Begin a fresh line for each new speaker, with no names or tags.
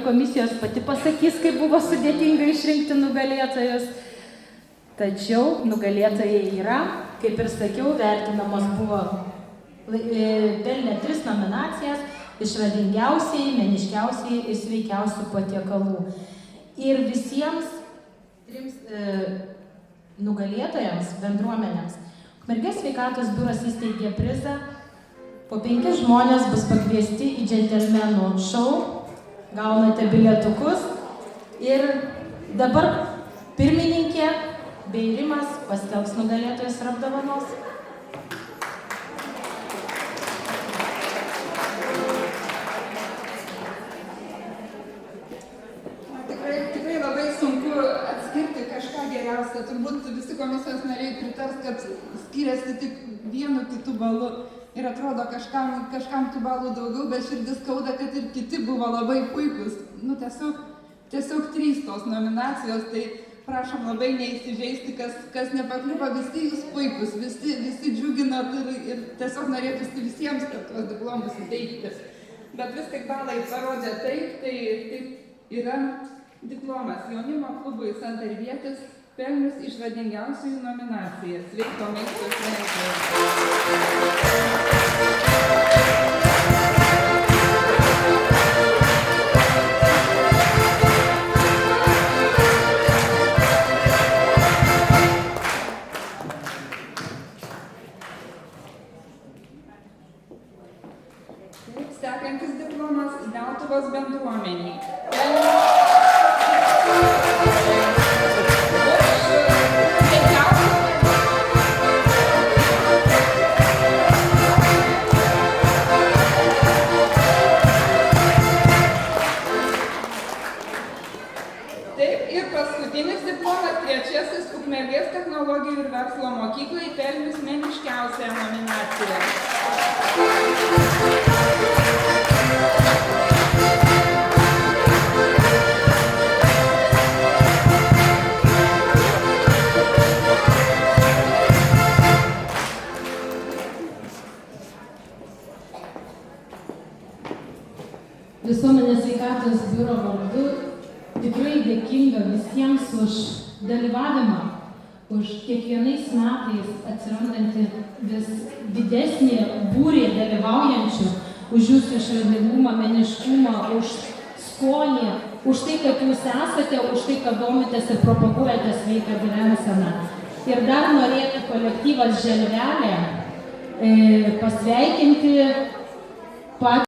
Komisijos pati pasakys, kaip buvo sudėtinga išrinkti nugalėtojus. Tačiau nugalėtojai yra, kaip ir sakiau, vertinamos buvo pelnė 3 nominacijas – išradingiausiai, meniškiausiai ir sveikiausių patiekalų. Ir visiems 3 nugalėtojams, bendruomenėms, Ukmergės sveikatos biuras įsteigė prizą. Po 5 žmonės bus pakviesti į džentelmenų šou, gaunate bilietukus ir dabar pirmininkė bei Rimas paskelbs nugalėtojus ir apdovanos.
Tikrai labai sunku atskirti kažką geriausia. Turbūt visi komisijos nariai pritars, kad skiriasi tik vienu kitu balu. Ir atrodo kažkam tų balų daugiau, bet širdis skauda, kad ir kiti buvo labai puikus. Tiesiog 3 tos nominacijos, tai prašom labai neįsižeisti, kas nepakliuvo, visi jūs puikus, visi džiuginat ir tiesiog norėtųsi visiems tuos diplomus įteikti. Bet vis tik balai parodė taip, tai yra diplomas jaunimo klubui Santarvietis, pelnius išradingiausiųjų nominaciją. Sveiko maisto šventėje. Sekantis diplomas Deltuvos bendruomeniai. Taip, ir paskutinis diplomas, 3. Ukmergės technologijų ir verslo mokyklai, pelnius meniškiausią nominaciją.
Visuomenės sveikatos biuro vardu tikrai dėkinga visiems už dalyvavimą, už kiekvienais metais atsirandantį vis didesnį būrį dalyvaujančių, už jūsų išradingumą, meniškumą, už skonį, už tai, kad jūs esate, už tai, kad domitės ir propaguojate sveiką gyvenseną. Ir dar norėtų kolektyvas Želvelė pasveikinti